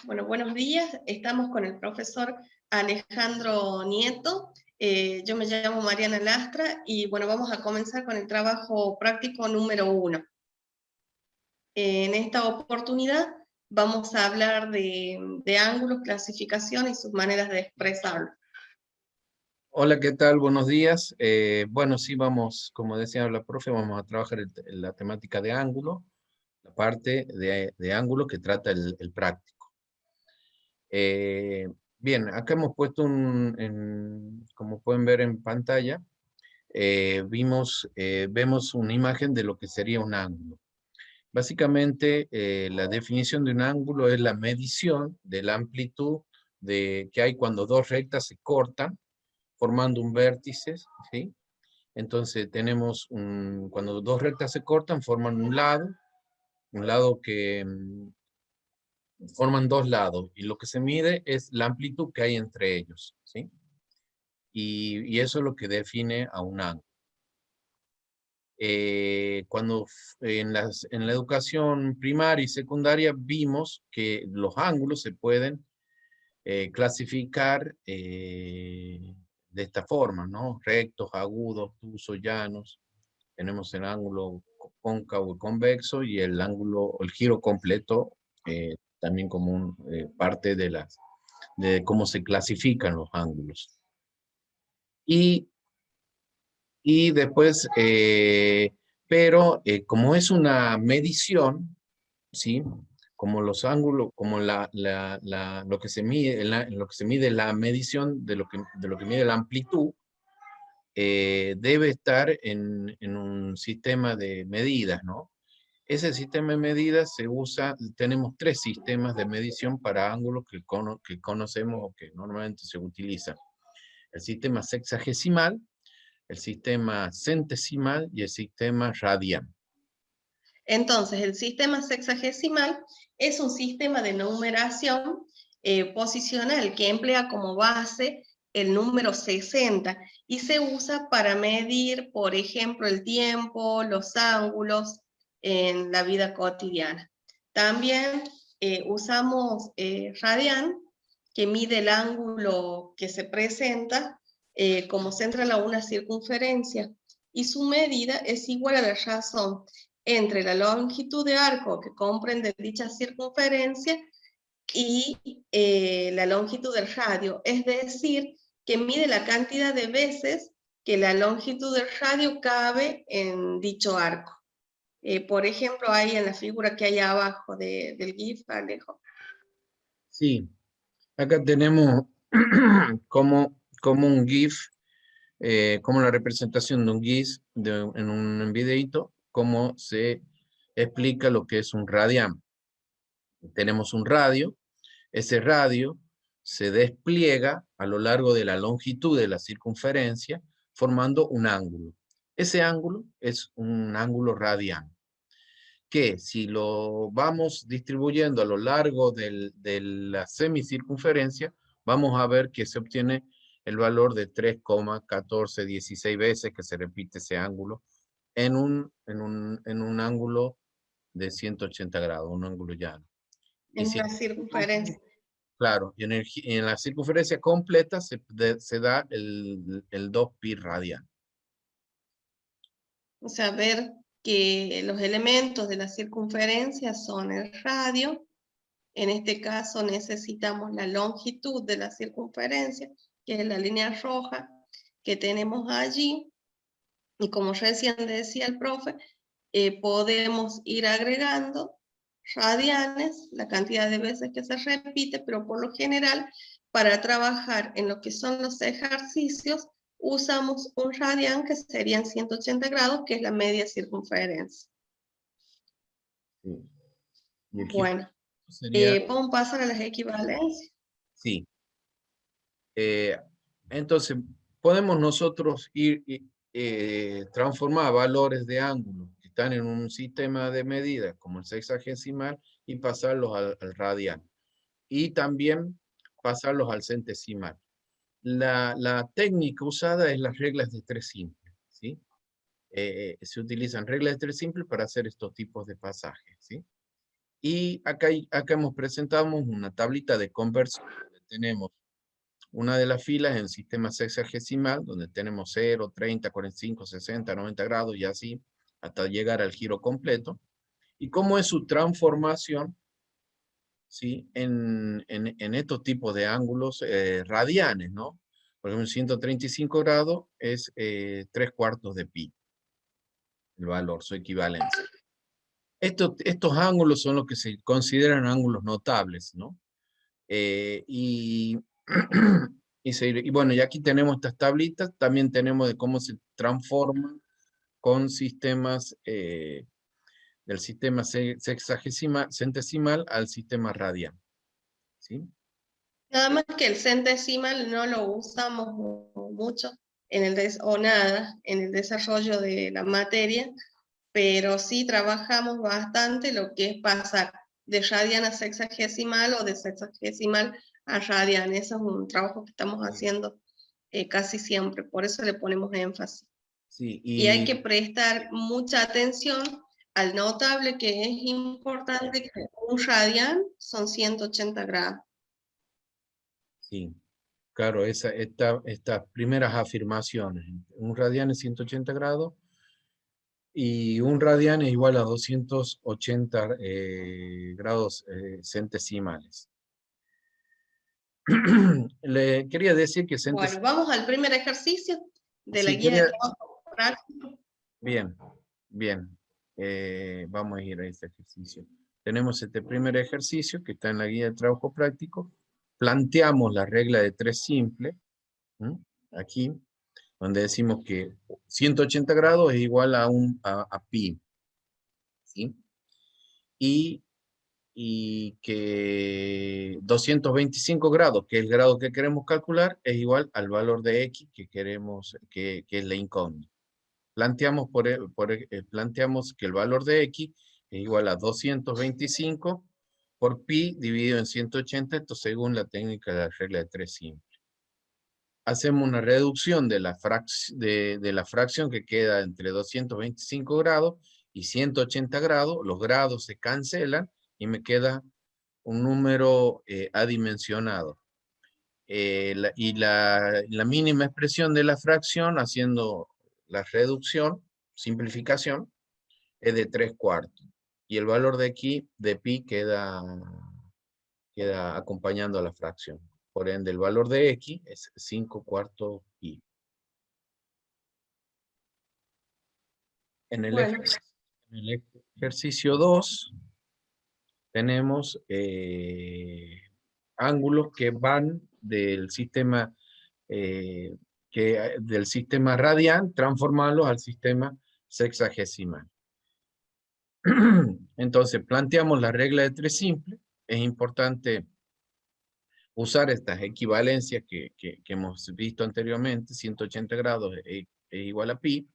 Bueno, buenos días. Estamos con el profesor Alejandro Nieto. Yo me llamo Mariana Lastra y bueno, vamos a comenzar con el trabajo práctico número 1. En esta oportunidad vamos a hablar de ángulos, clasificación y sus maneras de expresarlo. Hola, ¿qué tal? Buenos días. Bueno, sí, vamos, como decía la profe, vamos a trabajar la temática de ángulo, la parte de ángulo que trata el práctico. Bien, acá hemos puesto como pueden ver en pantalla, vemos una imagen de lo que sería un ángulo. Básicamente, la definición de un ángulo es la medición de la amplitud que hay cuando dos rectas se cortan, formando un vértice, ¿sí? Entonces tenemos cuando dos rectas se cortan, forman un lado que forman dos lados, y lo que se mide es la amplitud que hay entre ellos, ¿sí? Y eso es lo que define a un ángulo. Cuando en la educación primaria y secundaria vimos que los ángulos se pueden clasificar de esta forma, ¿no? Rectos, agudos, obtusos, llanos. Tenemos el ángulo cóncavo y convexo y el giro completo, también como parte de cómo se clasifican los ángulos. Y después, pero como es una medición, ¿sí? Como los ángulos, como lo que se mide, lo que se mide la medición de lo que mide la amplitud, debe estar en un sistema de medidas, ¿no? Ese sistema de medidas se usa, tenemos tres sistemas de medición para ángulos que conocemos o que normalmente se utilizan. El sistema sexagesimal, el sistema centesimal y el sistema radian. Entonces, el sistema sexagesimal es un sistema de numeración posicional que emplea como base el número 60 y se usa para medir, por ejemplo, el tiempo, los ángulos en la vida cotidiana. También usamos radian, que mide el ángulo que se presenta como central a una circunferencia, y su medida es igual a la razón entre la longitud de arco que comprende dicha circunferencia y la longitud del radio, es decir, que mide la cantidad de veces que la longitud del radio cabe en dicho arco. Por ejemplo, ahí en la figura que hay abajo del GIF, Alejo. Sí, acá tenemos como un GIF, como la representación de un GIF en un videito, cómo se explica lo que es un radián. Tenemos un radio, ese radio se despliega a lo largo de la longitud de la circunferencia, formando un ángulo. Ese ángulo es un ángulo radián, que si lo vamos distribuyendo a lo largo de la semicircunferencia, vamos a ver que se obtiene el valor de 3,1416 veces que se repite ese ángulo en un ángulo de 180 grados, un ángulo llano. Y En si, una circunferencia. claro, y en la circunferencia completa se da el 2pi radian. O sea, ver que los elementos de la circunferencia son el radio. En este caso necesitamos la longitud de la circunferencia, que es la línea roja que tenemos allí. Y como recién decía el profe, podemos ir agregando radianes, la cantidad de veces que se repite, pero por lo general, para trabajar en lo que son los ejercicios, usamos un radian que serían 180 grados, que es la media circunferencia. Sí. Y el giro Bueno, sería, ¿podemos pasar a las equivalencias? sí. Entonces, podemos nosotros transformar valores de ángulo que están en un sistema de medida como el sexagesimal y pasarlos al radian. Y también pasarlos al centesimal. La técnica usada es las reglas de tres simples, ¿sí? Se utilizan reglas de tres simples para hacer estos tipos de pasajes, ¿sí? Y acá hemos presentado una tablita de conversión, donde tenemos una de las filas en sistema sexagesimal, donde tenemos 0, 30, 45, 60, 90 grados y así, hasta llegar al giro completo. Y cómo es su transformación, ¿sí? En estos tipos de ángulos radianes, ¿no? Por ejemplo, 135 grados es 3/4 de pi, el valor, su equivalencia. Estos ángulos son los que se consideran ángulos notables, ¿no? Y, y bueno, y aquí tenemos estas tablitas, también tenemos de cómo se transforman con sistemas del sistema centesimal al sistema radial, ¿sí? Nada más que el centesimal no lo usamos mucho o nada en el desarrollo de la materia, pero sí trabajamos bastante lo que es pasar de radian a sexagesimal o de sexagesimal a radian. Eso es un trabajo que estamos haciendo casi siempre, por eso le ponemos énfasis. Sí, Y hay que prestar mucha atención al notable, que es importante, que un radian son 180 grados. sí, claro, estas primeras afirmaciones, un radian es 180 grados, y un radian es igual a 280 grados centesimales. Le quería decir que Bueno, vamos al primer ejercicio de la sí, guía de trabajo práctico. bien, bien. Vamos a ir a este ejercicio. Tenemos este primer ejercicio que está en la guía de trabajo práctico. Planteamos la regla de 3 simple, ¿m? Aquí, donde decimos que 180 grados es igual a pi, ¿sí? Y que 225 grados, que es el grado que queremos calcular, es igual al valor de x que queremos, que es la incógnita. Planteamos que el valor de x es igual a 225 por pi dividido en 180, esto según la técnica de la regla de 3 simple. Hacemos una reducción de la fracción que queda entre 225 grados y 180 grados, los grados se cancelan y me queda un número adimensionado. La mínima expresión de la fracción, haciendo la reducción, simplificación, es de 3/4. Y el valor de aquí, de pi, queda acompañando a la fracción. Por ende, el valor de x es 5/4 pi. En el, Bueno, en el ejercicio 2 tenemos ángulos que van del sistema del sistema radian, transformarlos al sistema sexagesimal. Entonces, planteamos la regla de 3 simple. Es importante usar estas equivalencias que hemos visto anteriormente. 180 grados es igual a pi.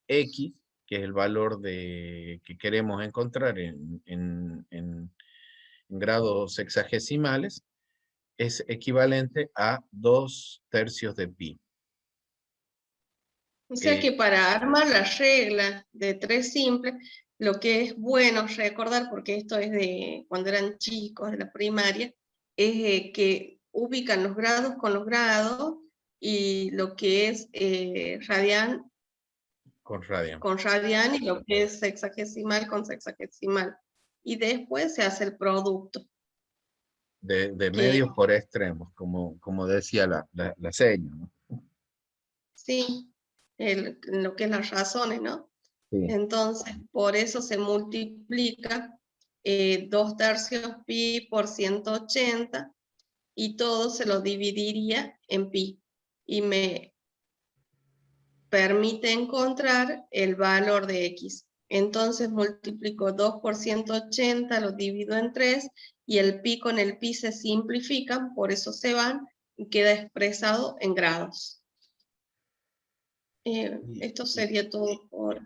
X, que es el valor que queremos encontrar en grados sexagesimales, es equivalente a 2/3 de pi. o sea que para armar la regla de 3 simple, lo que es bueno recordar, porque esto es de cuando eran chicos, de la primaria, es que ubican los grados con los grados y lo que es radian con radian y lo que es sexagesimal con sexagesimal. Y después se hace el producto. de medios por extremos, como decía la seña, ¿no? Sí, lo que es las razones, ¿no? Sí. Entonces, por eso se multiplica 2/3 pi por 180 y todo se lo dividiría en pi. Y me permite encontrar el valor de x. Entonces multiplico 2 por 180, lo divido en 3 y el pi con el pi se simplifican, por eso se van y queda expresado en grados. Esto sería todo por...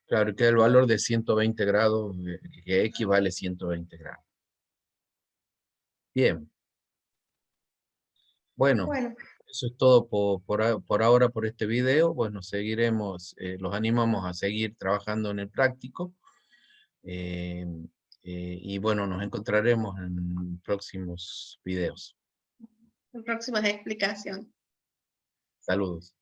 Claro, que el valor de 120 grados, que equivale a 120 grados. Bien. Bueno, eso es todo por ahora, por este video. Bueno, seguiremos, los animamos a seguir trabajando en el práctico. Y bueno, nos encontraremos en próximos videos. En próximas explicaciones. Saludos.